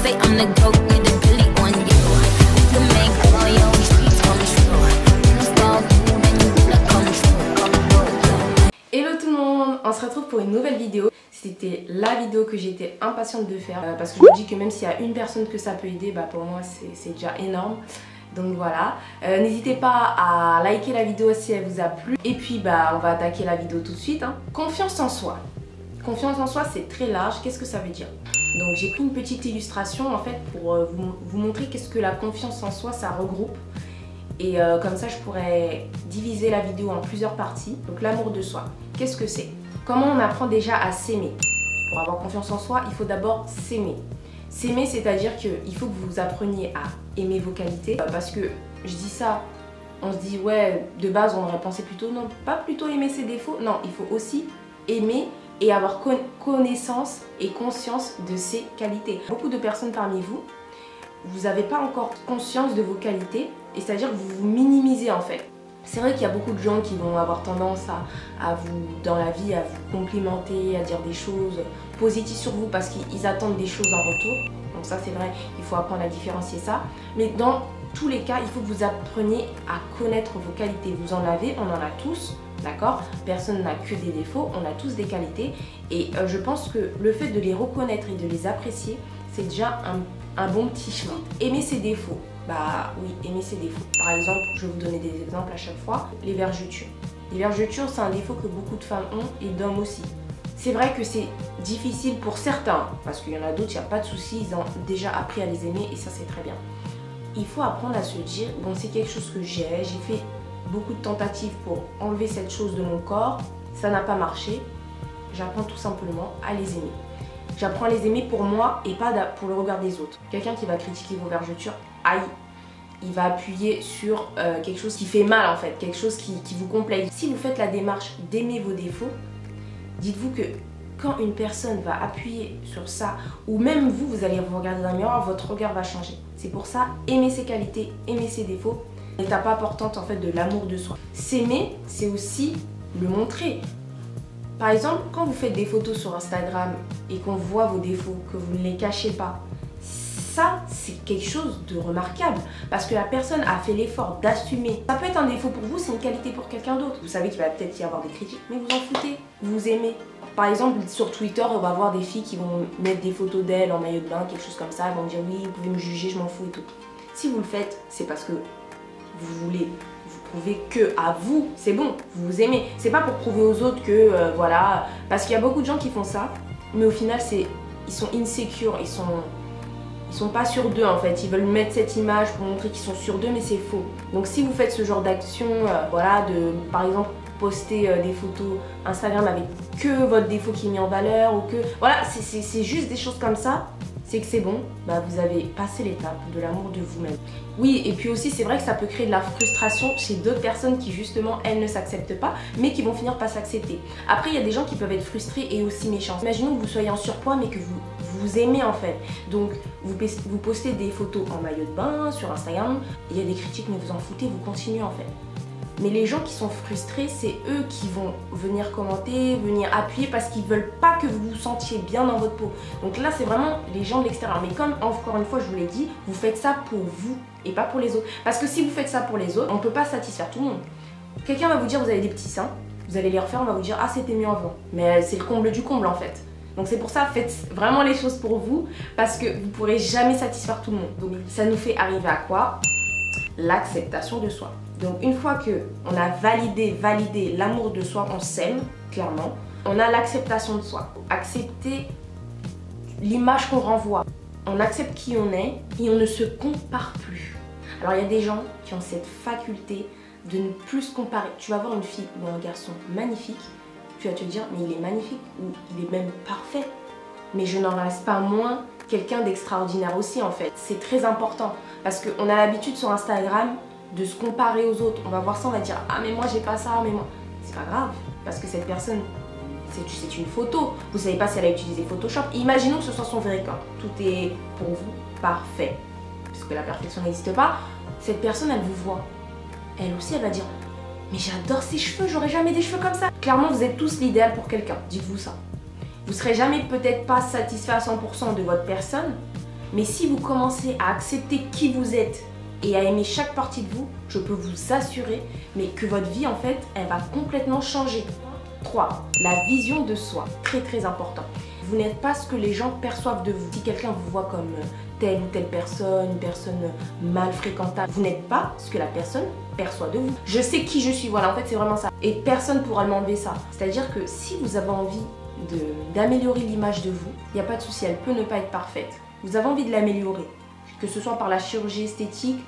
say I'm the goat, need a Billy on you. You make all your dreams come true. And it's all you, then you wanna come true. Hello tout le monde, on se retrouve pour une nouvelle vidéo. C'était la vidéo que j'étais impatiente de faire parce que je me dis que même s'il y a une personne que ça peut aider, bah pour moi c'est déjà énorme. Donc voilà, n'hésitez pas à liker la vidéo si elle vous a plu. Et puis bah on va attaquer la vidéo tout de suite. Confiance en soi. Confiance en soi, c'est très large. Qu'est-ce que ça veut dire? Donc j'ai pris une petite illustration en fait pour vous montrer qu'est-ce que la confiance en soi ça regroupe. Et comme ça je pourrais diviser la vidéo en plusieurs parties. Donc l'amour de soi, qu'est-ce que c'est? Comment on apprend déjà à s'aimer? Pour avoir confiance en soi, il faut d'abord s'aimer. S'aimer, c'est-à-dire qu'il faut que vous appreniez à aimer vos qualités. Parce que je dis ça, on se dit ouais, de base on aurait pensé plutôt non, pas plutôt aimer ses défauts. Non, il faut aussi aimer et avoir connaissance et conscience de ses qualités. Beaucoup de personnes parmi vous, vous n'avez pas encore conscience de vos qualités, et c'est-à-dire que vous vous minimisez en fait. C'est vrai qu'il y a beaucoup de gens qui vont avoir tendance à vous, dans la vie, à vous complimenter, à dire des choses positives sur vous parce qu'ils attendent des choses en retour. Donc ça c'est vrai, il faut apprendre à différencier ça. Mais dans tous les cas, il faut que vous appreniez à connaître vos qualités. Vous en avez, on en a tous, d'accord? Personne n'a que des défauts, on a tous des qualités. Et je pense que le fait de les reconnaître et de les apprécier, c'est déjà un bon petit chemin. Aimer ses défauts. Bah oui, aimer ses défauts. Par exemple, je vais vous donner des exemples à chaque fois. Les vergetures. Les vergetures, c'est un défaut que beaucoup de femmes ont et d'hommes aussi. C'est vrai que c'est difficile pour certains, parce qu'il y en a d'autres, il n'y a pas de souci, ils ont déjà appris à les aimer et ça c'est très bien. Il faut apprendre à se dire, bon c'est quelque chose que j'ai fait beaucoup de tentatives pour enlever cette chose de mon corps, ça n'a pas marché, j'apprends tout simplement à les aimer. J'apprends à les aimer pour moi et pas pour le regard des autres. Quelqu'un qui va critiquer vos vergetures, aïe, il va appuyer sur quelque chose qui fait mal en fait, quelque chose qui vous complaît. Si vous faites la démarche d'aimer vos défauts, dites-vous que quand une personne va appuyer sur ça, ou même vous, vous allez vous regarder dans le miroir, votre regard va changer. C'est pour ça, aimer ses qualités, aimer ses défauts, l'étape importante en fait de l'amour de soi. S'aimer, c'est aussi le montrer. Par exemple, quand vous faites des photos sur Instagram et qu'on voit vos défauts, que vous ne les cachez pas, ça, c'est quelque chose de remarquable parce que la personne a fait l'effort d'assumer. Ça peut être un défaut pour vous, c'est une qualité pour quelqu'un d'autre. Vous savez qu'il va peut-être y avoir des critiques, mais vous en foutez, vous vous aimez. Par exemple, sur Twitter, on va voir des filles qui vont mettre des photos d'elles en maillot de bain, quelque chose comme ça, elles vont dire oui, vous pouvez me juger, je m'en fous et tout. Si vous le faites, c'est parce que vous voulez vous prouver que à vous, c'est bon, vous vous aimez. C'est pas pour prouver aux autres que voilà, parce qu'il y a beaucoup de gens qui font ça, mais au final, ils sont insécures, ils sont pas sûrs d'eux en fait, ils veulent mettre cette image pour montrer qu'ils sont sûrs d'eux mais c'est faux. Donc si vous faites ce genre d'action, voilà, par exemple poster des photos Instagram avec que votre défaut qui est mis en valeur ou que, voilà, c'est juste des choses comme ça, c'est que c'est bon, bah vous avez passé l'étape de l'amour de vous-même. Oui, et puis aussi c'est vrai que ça peut créer de la frustration chez d'autres personnes qui justement elles ne s'acceptent pas mais qui vont finir par s'accepter. Après il y a des gens qui peuvent être frustrés et aussi méchants. Imaginons que vous soyez en surpoids mais que vous aimez en fait. Donc vous postez des photos en maillot de bain sur Instagram, il y a des critiques mais vous en foutez, vous continuez en fait. Mais les gens qui sont frustrés, c'est eux qui vont venir commenter, venir appuyer parce qu'ils veulent pas que vous vous sentiez bien dans votre peau. Donc là, c'est vraiment les gens de l'extérieur. Mais comme, encore une fois, je vous l'ai dit, vous faites ça pour vous et pas pour les autres. Parce que si vous faites ça pour les autres, on peut pas satisfaire tout le monde. Quelqu'un va vous dire, vous avez des petits seins, vous allez les refaire, on va vous dire, ah c'était mieux avant. Mais c'est le comble du comble en fait. Donc c'est pour ça, faites vraiment les choses pour vous parce que vous pourrez jamais satisfaire tout le monde. Donc ça nous fait arriver à quoi? L'acceptation de soi. Donc une fois qu'on a validé l'amour de soi, on s'aime, clairement, on a l'acceptation de soi. Accepter l'image qu'on renvoie. On accepte qui on est et on ne se compare plus. Alors il y a des gens qui ont cette faculté de ne plus se comparer. Tu vas voir une fille ou un garçon magnifique, tu vas te dire mais il est magnifique ou il est même parfait. Mais je n'en reste pas moins quelqu'un d'extraordinaire aussi en fait. C'est très important parce qu'on a l'habitude sur Instagram de se comparer aux autres. On va voir ça, on va dire ah mais moi j'ai pas ça, mais moi... C'est pas grave parce que cette personne, c'est une photo. Vous savez pas si elle a utilisé Photoshop. Imaginons que ce soit son vrai corps. Tout est pour vous parfait. Puisque la perfection n'existe pas. Cette personne, elle vous voit. Elle aussi, elle va dire mais j'adore ses cheveux, j'aurais jamais des cheveux comme ça. Clairement, vous êtes tous l'idéal pour quelqu'un. Dites-vous ça. Vous serez jamais peut-être pas satisfait à 100% de votre personne, Mais si vous commencez à accepter qui vous êtes et à aimer chaque partie de vous, je peux vous assurer mais que votre vie en fait, elle va complètement changer. 3. La vision de soi. Très très important. Vous n'êtes pas ce que les gens perçoivent de vous. Si quelqu'un vous voit comme telle ou telle personne, une personne mal fréquentable, vous n'êtes pas ce que la personne perçoit de vous. Je sais qui je suis, voilà, en fait c'est vraiment ça. Et personne ne pourra m'enlever ça. C'est-à-dire que si vous avez envie d'améliorer l'image de vous, il n'y a pas de souci, elle peut ne pas être parfaite. Vous avez envie de l'améliorer, que ce soit par la chirurgie esthétique,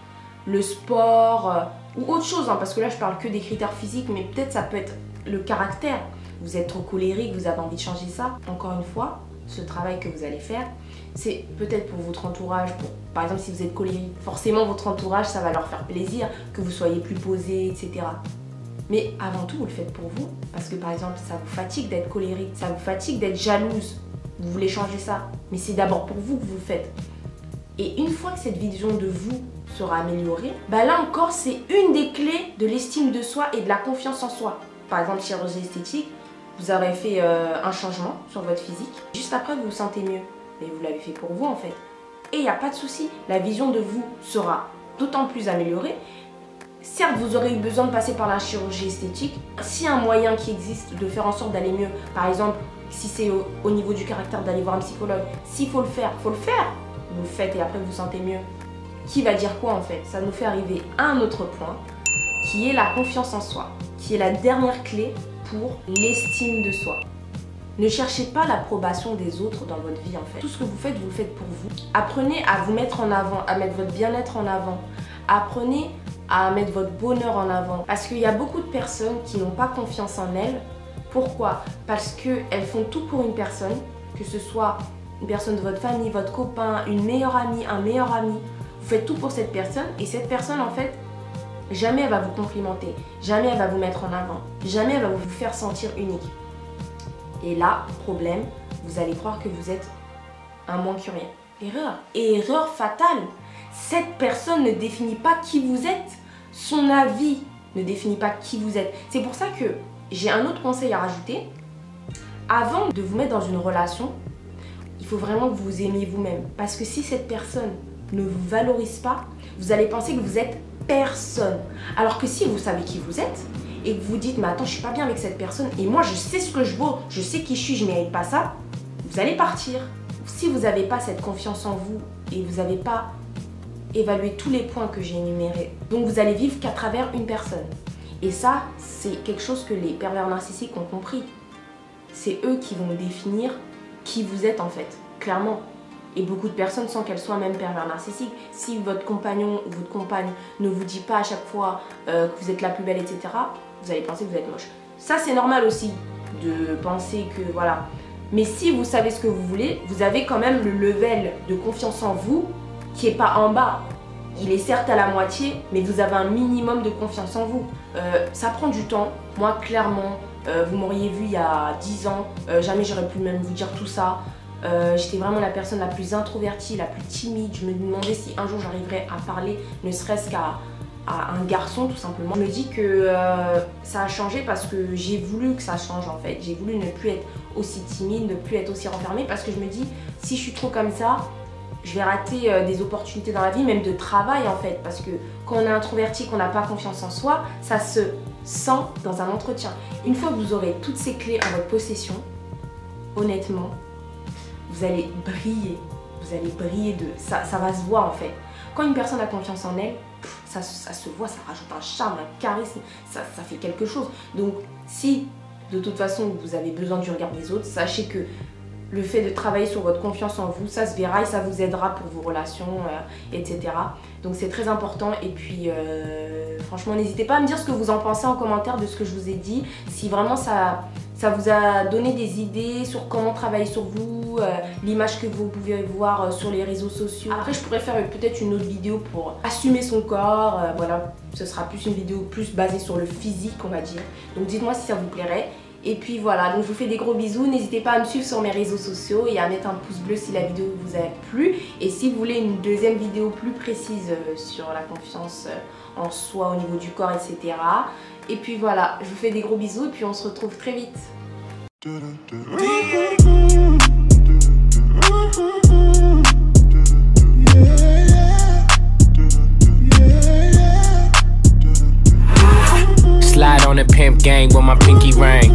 le sport ou autre chose, hein, parce que là je parle que des critères physiques, mais peut-être ça peut être le caractère. Vous êtes trop colérique, vous avez envie de changer ça. Encore une fois, ce travail que vous allez faire, c'est peut-être pour votre entourage. Par exemple, si vous êtes colérique, forcément votre entourage, ça va leur faire plaisir, que vous soyez plus posé, etc. Mais avant tout, vous le faites pour vous. Parce que par exemple, ça vous fatigue d'être colérique, ça vous fatigue d'être jalouse. Vous voulez changer ça. Mais c'est d'abord pour vous que vous le faites. Et une fois que cette vision de vous sera améliorée, bah là encore, c'est une des clés de l'estime de soi et de la confiance en soi. Par exemple, chirurgie esthétique, vous aurez fait un changement sur votre physique. Juste après, vous vous sentez mieux. Mais vous l'avez fait pour vous en fait. Et il n'y a pas de souci. La vision de vous sera d'autant plus améliorée. Certes, vous aurez eu besoin de passer par la chirurgie esthétique. S'il y a un moyen qui existe de faire en sorte d'aller mieux, par exemple, si c'est au niveau du caractère d'aller voir un psychologue, s'il faut le faire, faut le faire. Vous le faites et après vous vous sentez mieux. Qui va dire quoi en fait? Ça nous fait arriver à un autre point, qui est la confiance en soi, qui est la dernière clé pour l'estime de soi. Ne cherchez pas l'approbation des autres dans votre vie en fait. Tout ce que vous le faites pour vous. Apprenez à vous mettre en avant, à mettre votre bien-être en avant. Apprenez à mettre votre bonheur en avant. Parce qu'il y a beaucoup de personnes qui n'ont pas confiance en elles. Pourquoi? Parce qu'elles font tout pour une personne, que ce soit une personne de votre famille, votre copain, une meilleure amie, un meilleur ami. Vous faites tout pour cette personne et cette personne en fait, jamais elle va vous complimenter, jamais elle va vous mettre en avant, jamais elle va vous faire sentir unique. Et là, problème, vous allez croire que vous êtes un moins que rien. Erreur. Et erreur fatale. Cette personne ne définit pas qui vous êtes. Son avis ne définit pas qui vous êtes. C'est pour ça que j'ai un autre conseil à rajouter. Avant de vous mettre dans une relation, il faut vraiment que vous vous aimiez vous-même. Parce que si cette personne ne vous valorise pas, vous allez penser que vous êtes personne. Alors que si vous savez qui vous êtes et que vous dites mais attends, je suis pas bien avec cette personne et moi je sais ce que je vaux, je sais qui je suis, je mérite pas ça, vous allez partir. Si vous n'avez pas cette confiance en vous et vous n'avez pas évalué tous les points que j'ai énumérés, donc vous allez vivre qu'à travers une personne. Et ça, c'est quelque chose que les pervers narcissiques ont compris. C'est eux qui vont définir qui vous êtes en fait, clairement. Et beaucoup de personnes, sans qu'elles soient même pervers narcissiques, si votre compagnon ou votre compagne ne vous dit pas à chaque fois que vous êtes la plus belle, etc., vous allez penser que vous êtes moche. Ça, c'est normal aussi de penser que voilà. Mais si vous savez ce que vous voulez, vous avez quand même le level de confiance en vous qui n'est pas en bas. Il est certes à la moitié, mais vous avez un minimum de confiance en vous. Ça prend du temps. Moi, clairement, vous m'auriez vu il y a 10 ans, jamais j'aurais pu même vous dire tout ça. J'étais vraiment la personne la plus introvertie, la plus timide. Je me demandais si un jour j'arriverais à parler, ne serait-ce qu'à un garçon tout simplement. Je me dis que ça a changé parce que j'ai voulu que ça change en fait. J'ai voulu ne plus être aussi timide, ne plus être aussi renfermée parce que je me dis si je suis trop comme ça, je vais rater des opportunités dans la vie, même de travail en fait. Parce que quand on est introverti, qu'on n'a pas confiance en soi, ça se sent dans un entretien. Une fois que vous aurez toutes ces clés en votre possession, honnêtement, vous allez briller. Vous allez briller de... Ça va se voir en fait. Quand une personne a confiance en elle, ça se voit, ça rajoute un charme, un charisme, ça fait quelque chose. Donc si de toute façon vous avez besoin du regard des autres, sachez que le fait de travailler sur votre confiance en vous, ça se verra et ça vous aidera pour vos relations, etc. Donc c'est très important et puis franchement n'hésitez pas à me dire ce que vous en pensez en commentaire de ce que je vous ai dit. Si vraiment ça vous a donné des idées sur comment travailler sur vous, l'image que vous pouvez voir sur les réseaux sociaux. Après je pourrais faire peut-être une autre vidéo pour assumer son corps, voilà, ce sera plus une vidéo plus basée sur le physique on va dire. Donc dites-moi si ça vous plairait. Et puis voilà, donc je vous fais des gros bisous, n'hésitez pas à me suivre sur mes réseaux sociaux et à mettre un pouce bleu si la vidéo vous a plu. Et si vous voulez une deuxième vidéo plus précise sur la confiance en soi au niveau du corps, etc. Et puis voilà, je vous fais des gros bisous et puis on se retrouve très vite. on the pimp gang with my pinky ring.